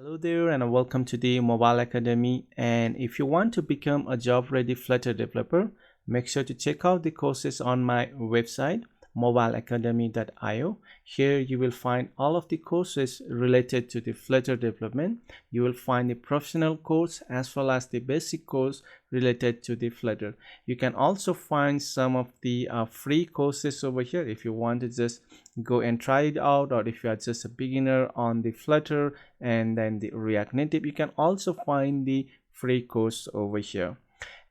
Hello there and welcome to the Mobile Academy. And if you want to become a job ready Flutter developer, make sure to check out the courses on my website mobileacademy.io. Here you will find all of the courses related to the Flutter development. You will find the professional course as well as the basic course related to the Flutter. You can also find some of the free courses over here if you want to just go and try it out, or if you are just a beginner on the Flutter and then the React Native, you can also find the free course over here.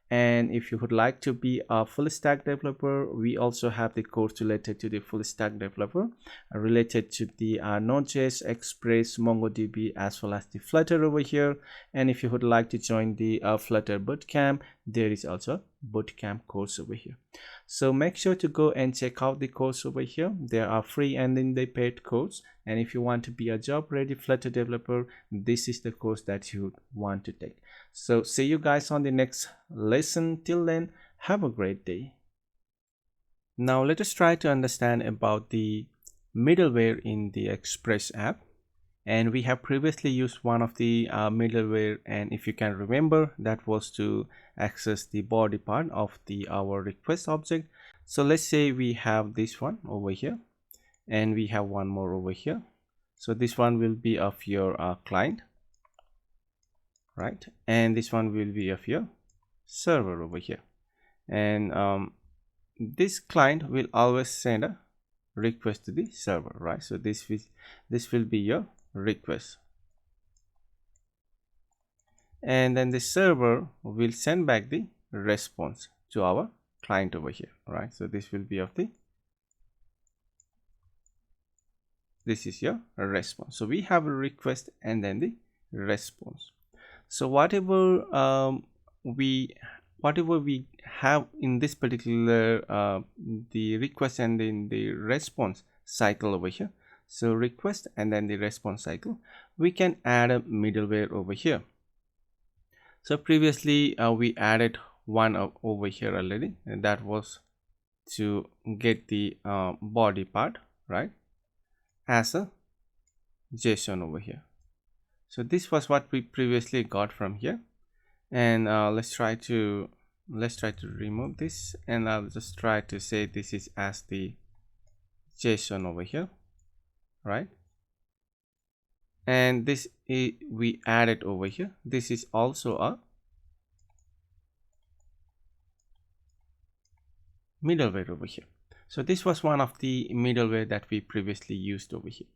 And if you would like to be a full stack developer, we also have the course related to the full stack developer, related to the Node.js, Express, MongoDB, as well as the Flutter over here. And if you would like to join the Flutter bootcamp, there is also a bootcamp course over here. So make sure to go and check out the course over here. There are free and then the paid course. And if you want to be a job ready Flutter developer, this is the course that you want to take. So see you guys on the next lesson. Till then, have a great day. Now let us try to understand about the middleware in the Express app. And we have previously used one of the middleware, and if you can remember, that was to access the body part of our request object. So let's say we have this one over here and we have one more over here. So this one will be of your client, right? And this one will be of your server over here. And this client will always send a request to the server, right? So this will be your request, and then the server will send back the response to our client over here, right? So this will be of this is your response. So we have a request and then the response. So whatever we have in this particular the request and then the response cycle over here, so request and then the response cycle, we can add a middleware over here. So previously we added one over here already, and that was to get the body part, right, as a JSON over here. So this was what we previously got from here. And let's try to remove this, and I'll just try to say this is as the JSON over here, right? And this we added over here. This is also a middleware over here. So this was one of the middleware that we previously used over here.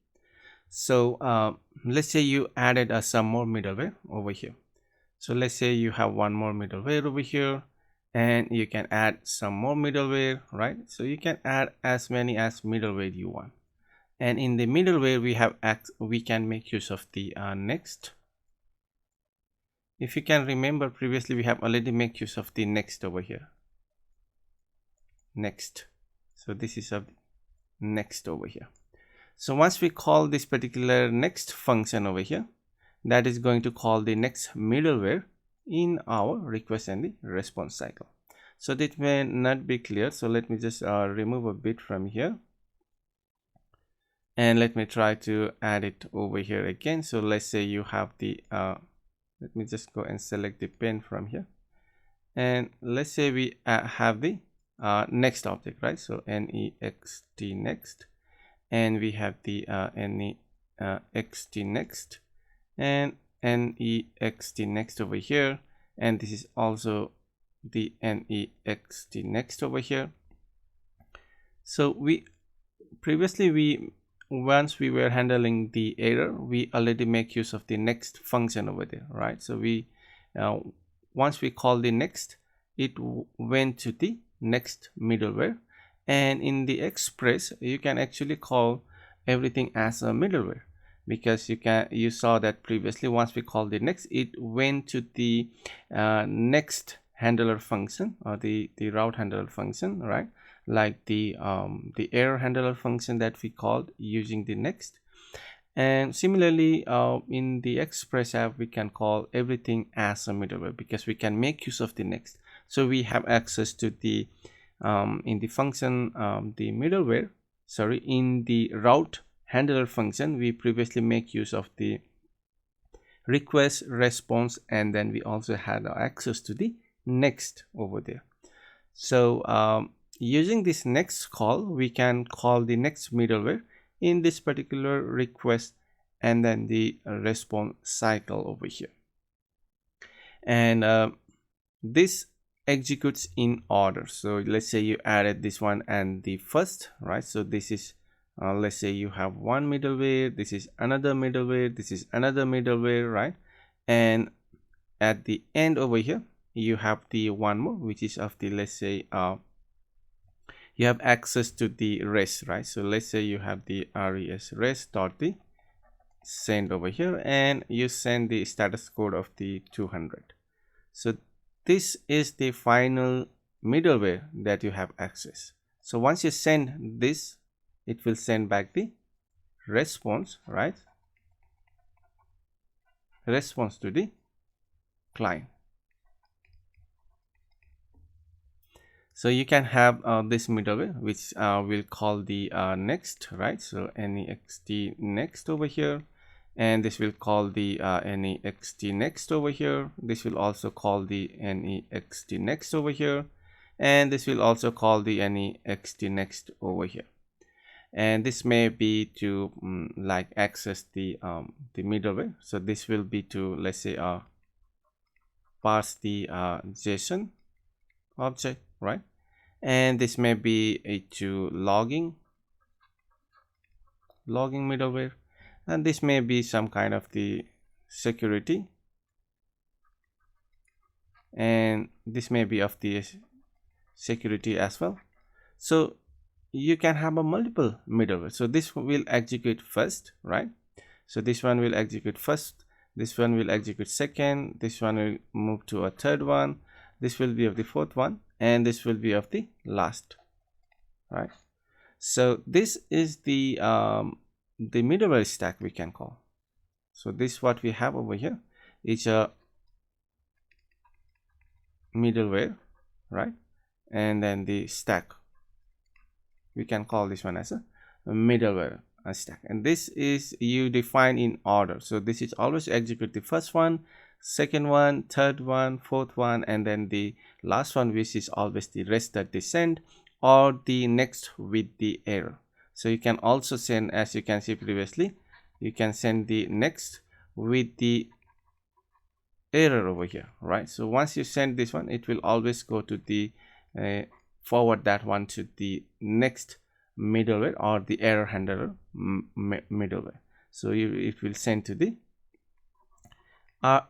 So let's say you added some more middleware over here. So let's say you have one more middleware over here, and you can add some more middleware, right? So you can add as many as middleware you want. And in the middleware we can make use of the next. If you can remember, previously we have already made use of the next over here, next. So this is a next over here. So once we call this particular next function over here, that is going to call the next middleware in our request and the response cycle. So that may not be clear, so let me just remove a bit from here, and let me try to add it over here again. So let's say you have the let me just go and select the pen from here, and let's say we have the next object, right? So next next, and we have the next next and next next over here, and this is also the next next over here. So we previously once we were handling the error, we already make use of the next function over there, right? So we once we call the next, it went to the next middleware. And in the Express, you can actually call everything as a middleware, because you saw that previously once we called the next, it went to the next handler function, or the route handler function, right? Like the error handler function that we called using the next. And similarly in the Express app, we can call everything as a middleware, because we can make use of the next. So we have access to the in the function the middleware, sorry, in the route handler function, we previously make use of the request, response, and then we also had access to the next over there. So using this next call, we can call the next middleware in this particular request and then the response cycle over here. And this executes in order. So let's say you added this one and the first, right? So this is let's say you have one middleware, this is another middleware, this is another middleware, right? And at the end over here you have the one more, which is of the, let's say you have access to the rest, right? So let's say you have the res rest dot the send over here, and you send the status code of the 200. So this is the final middleware that you have access. So once you send this, it will send back the response, right? Response to the client. So you can have this middleware, which we'll call the next, right? So next next over here, and this will call the next next over here. This will also call the next next over here, and this will also call the next next over here. And this may be to like access the middleware. So this will be to, let's say parse the JSON object, right? And this may be to logging middleware, and this may be some kind of the security, and this may be of the security as well. So you can have a multiple middleware. So this will execute first, right? So this one will execute first, this one will execute second, this one will move to a third one, this will be of the fourth one, and this will be of the last, right? So this is the middleware stack we can call. So this what we have over here is a middleware, right? And then the stack, we can call this one as a middleware stack, and this is you define in order. So this is always execute the first one, second one, third one, fourth one, and then the last one, which is always the rest that they send, or the next with the error. So you can also send, as you can see previously, you can send the next with the error over here, right? So once you send this one, it will always go to the forward that one to the next middleware or the error handler middleware. So it will send to the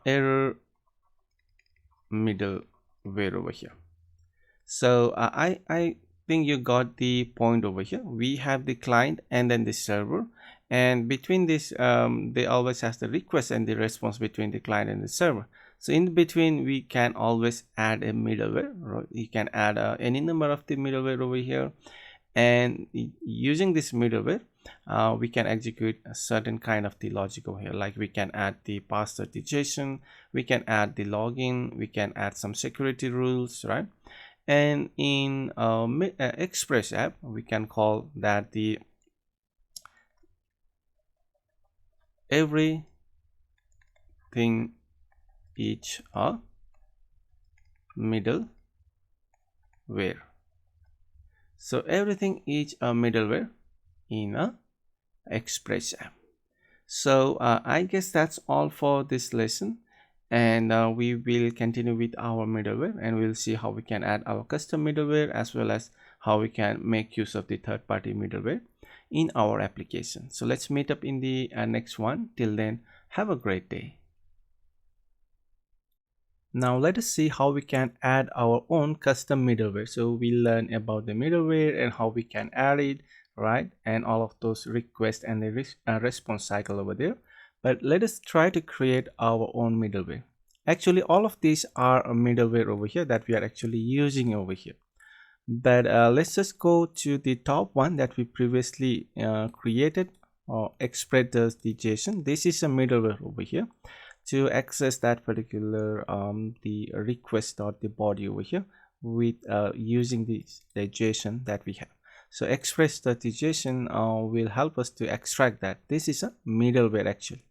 error middleware over here. So I think you got the point over here. We have the client and then the server, and between this they always has the request and the response between the client and the server. So in between we can always add a middleware, right? You can add any number of the middleware over here, and using this middleware we can execute a certain kind of the logic over here. Like we can add the password JSON, we can add the login, we can add some security rules, right? And in Express app we can call that the everything each a middleware. So everything is a middleware in a Express app. So I guess that's all for this lesson, and we will continue with our middleware, and we'll see how we can add our custom middleware as well as how we can make use of the third-party middleware in our application. So let's meet up in the next one. Till then, have a great day. Now let us see how we can add our own custom middleware. So we learn about the middleware and how we can add it, right? And all of those requests and the response cycle over there. But let us try to create our own middleware. Actually, all of these are a middleware over here that we are actually using over here. But let's just go to the top one that we previously created, or Express the JSON. This is a middleware over here to access that particular the request dot the body over here with using the JSON that we have. So Express.json will help us to extract that. This is a middleware actually.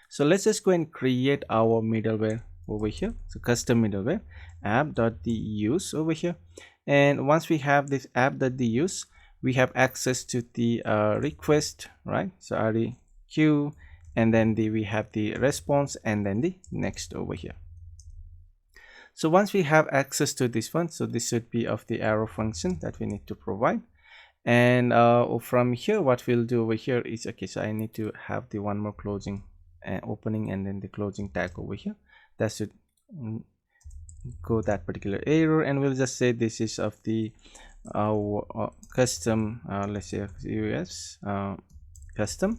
So let's just go and create our middleware over here. So custom middleware app.theuse over here, and once we have this app.theuse, we have access to the request, right? So REQ, and then we have the response, and then the next over here. So once we have access to this one, so this should be of the arrow function that we need to provide. And from here, what we'll do over here is, okay, so I need to have the one more closing and opening, and then the closing tag over here. That should go that particular error, and we'll just say this is of the custom, let's say US custom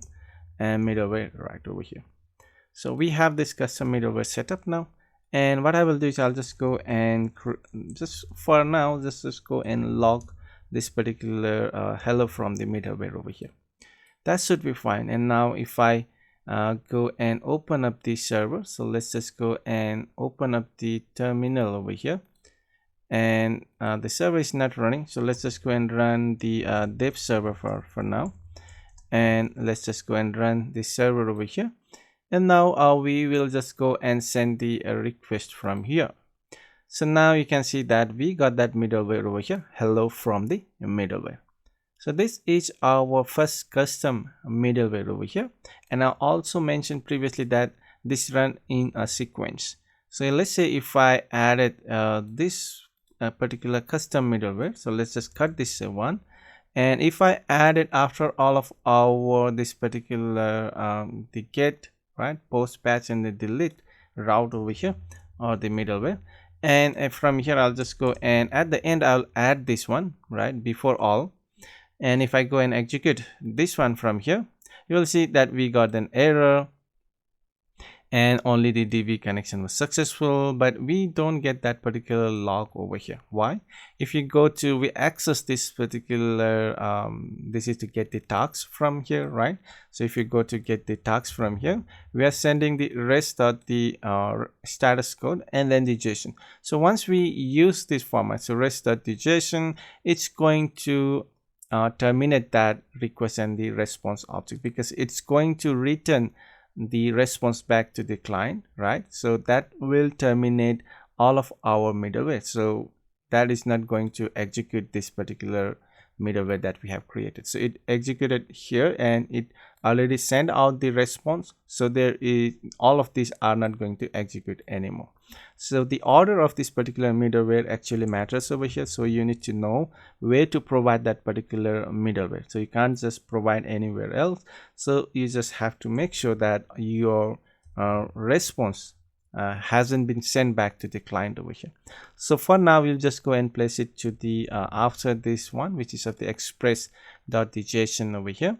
and middleware right over here. So we have this custom middleware setup now, and what I will do is I'll just go and just for now just go and log this particular hello from the middleware over here. That should be fine. And now if I go and open up the server, so let's just go and open up the terminal over here, and the server is not running, so let's just go and run the dev server for now, and let's just go and run the server over here. And now we will just go and send the request from here. So now you can see that we got that middleware over here, hello from the middleware. So this is our first custom middleware over here, and I also mentioned previously that this run in a sequence. So let's say if I added this particular custom middleware, so let's just cut this one, and if I add it after all of our this particular the get, right, post, patch, and the delete route over here, or the middleware, and from here I'll just go and at the end I'll add this one, right, before all. And if I go and execute this one from here, you will see that we got an error and only the DB connection was successful, but we don't get that particular log over here. Why? If you go to, we access this particular this is to get the tags from here, right? So if you go to get the tags from here, we are sending the rest.the status code and then the JSON. So once we use this format, so rest.the JSON, it's going to terminate that request and the response object, because it's going to return the response back to the client, right? So that will terminate all of our middleware. So that is not going to execute this particular middleware that we have created. So it executed here and it already sent out the response. So there is, all of these are not going to execute anymore. So the order of this particular middleware actually matters over here. So you need to know where to provide that particular middleware. So you can't just provide anywhere else. So you just have to make sure that your response hasn't been sent back to the client over here. So for now, we'll just go and place it to the after this one, which is of the express.the.json over here.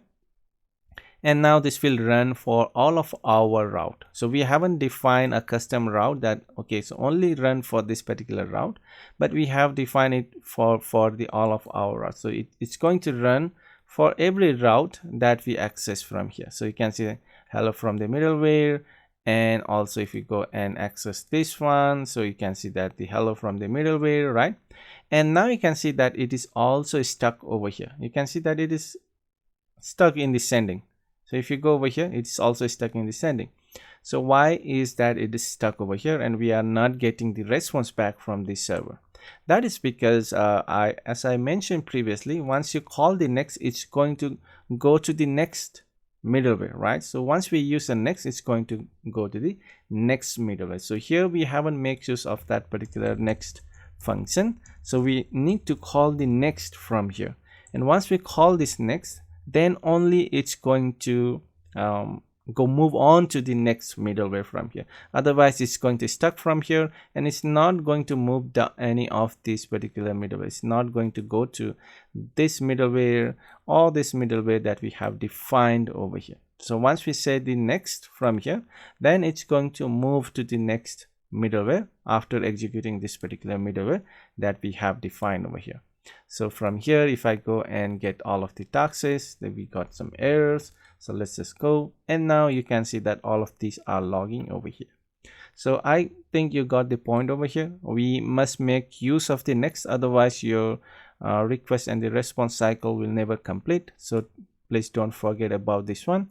And now this will run for all of our route. So we haven't defined a custom route that, okay, so only run for this particular route, but we have defined it for the all of our routes. So it's going to run for every route that we access from here. So you can see hello from the middleware, and also if you go and access this one, so you can see that the hello from the middleware, right? And now you can see that it is also stuck over here. You can see that it is stuck in the sending. So if you go over here, it's also stuck in the sending. So why is that it is stuck over here and we are not getting the response back from the server? That is because as I mentioned previously, once you call the next, it's going to go to the next middleware, right? So once we use the next, it's going to go to the next middleware. So here we haven't made use of that particular next function. So we need to call the next from here. And once we call this next, then only it's going to move on to the next middleware from here. Otherwise it's going to stuck from here and it's not going to move down any of these particular middleware. It's not going to go to this middleware or this middleware that we have defined over here. So once we say the next from here, then it's going to move to the next middleware after executing this particular middleware that we have defined over here. So from here, if I go and get all of the taxes, then we got some errors. So let's just go, and now you can see that all of these are logging over here. So I think you got the point over here. We must make use of the next, otherwise your request and the response cycle will never complete. So please don't forget about this one.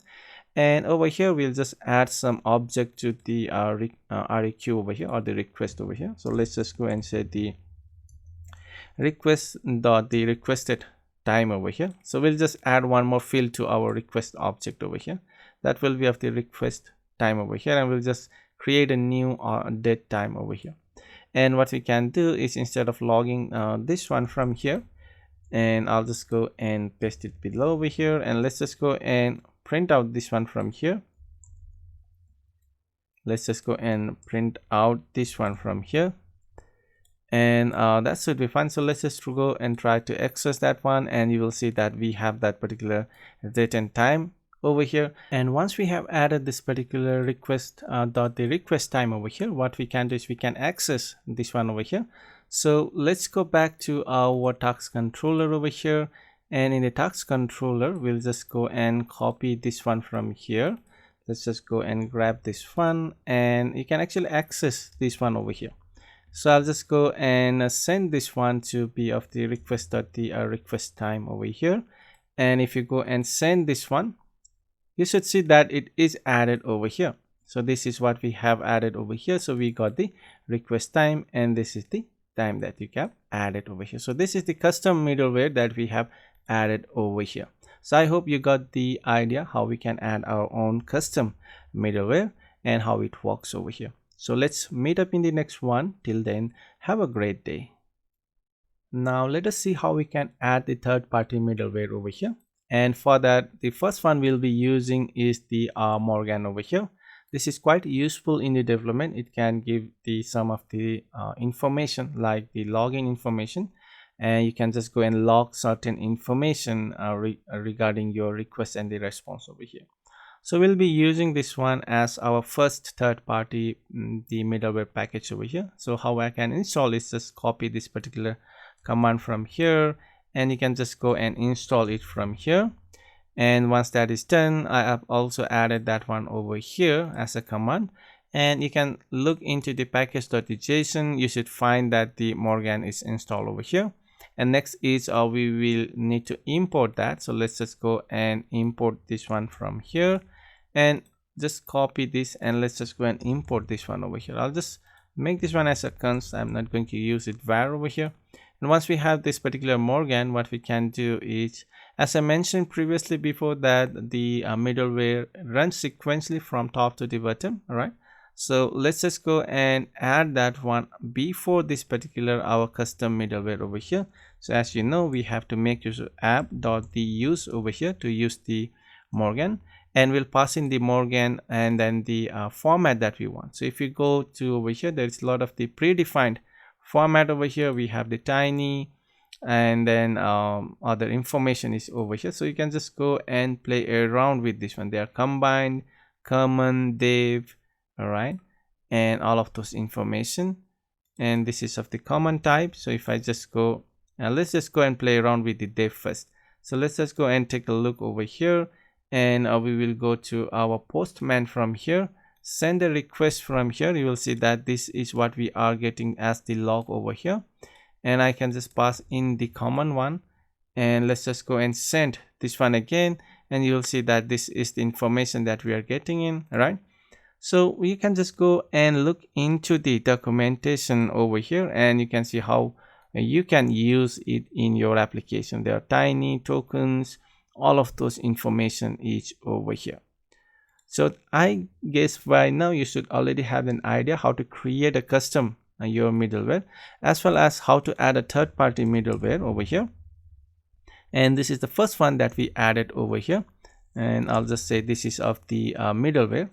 And over here we'll just add some object to the REQ over here, or the request over here. So let's just go and say the request dot the requested time over here. So we'll just add one more field to our request object over here. That will be of the request time over here, and we'll just create a new date time over here. And what we can do is, instead of logging this one from here, and I'll just go and paste it below over here, and let's just go and print out this one from here. Let's just go and print out this one from here, and that should be fine. So let's just go and try to access that one, and you will see that we have that particular date and time over here. And once we have added this particular request dot the request time over here, what we can do is we can access this one over here. So let's go back to our task controller over here, and in the task controller we'll just go and copy this one from here. Let's just go and grab this one, and you can actually access this one over here. So I'll just go and send this one to be of the request dot the request time over here. And if you go and send this one, you should see that it is added over here. So this is what we have added over here. So we got the request time, and this is the time that you can add it over here. So this is the custom middleware that we have added over here. So I hope you got the idea how we can add our own custom middleware and how it works over here. So let's meet up in the next one. Till then, have a great day. Now let us see how we can add the third-party middleware over here. And for that, the first one we'll be using is the Morgan over here. This is quite useful in the development. It can give the some of the information like the login information, and you can just go and log certain information regarding your request and the response over here. So we'll be using this one as our first third party the middleware package over here. So how I can install is just copy this particular command from here, and you can just go and install it from here. And once that is done, I have also added that one over here as a command, and you can look into the package.json. You should find that the Morgan is installed over here. And next is we will need to import that. So let's just go and import this one from here, and just copy this, and let's just go and import this one over here. I'll just make this one as a const. I'm not going to use it var over here. And once we have this particular Morgan, what we can do is, as I mentioned previously before, that the middleware runs sequentially from top to the bottom. All right, so let's just go and add that one before this particular our custom middleware over here. So as you know, we have to make use of app.theUse over here to use the Morgan, and we'll pass in the Morgan and then the format that we want. So if you go to over here, there's a lot of the predefined format over here. We have the tiny, and then other information is over here. So you can just go and play around with this one. They are combined, common, dev, all right, and all of those information. And this is of the common type. So if I just go, let's just go and play around with the dev first. So let's just go and take a look over here, and we will go to our postman from here, send a request from here. You will see that this is what we are getting as the log over here, and I can just pass in the common one, and let's just go and send this one again, and you'll see that this is the information that we are getting in. All right, so we can just go and look into the documentation over here, and you can see how you can use it in your application. There are tiny tokens, all of those information is over here. So I guess by now you should already have an idea how to create a custom your middleware, as well as how to add a third-party middleware over here. And this is the first one that we added over here, and I'll just say this is of the middleware,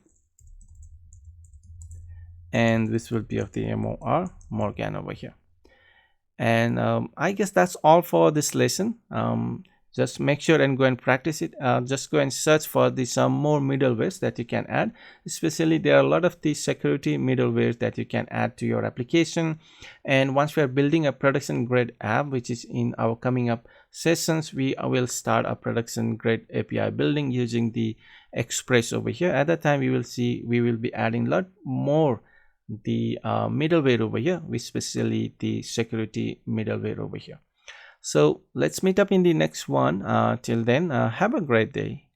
and this will be of the Morgan over here. And I guess that's all for this lesson. Just make sure and go and practice it. Just go and search for some more middlewares that you can add. Especially there are a lot of the security middlewares that you can add to your application. And once we are building a production grade app, which is in our coming up sessions, we will start a production grade API building using the Express over here. At that time, we will be adding a lot more the middleware over here, especially the security middleware over here. So let's meet up in the next one. Till then, have a great day.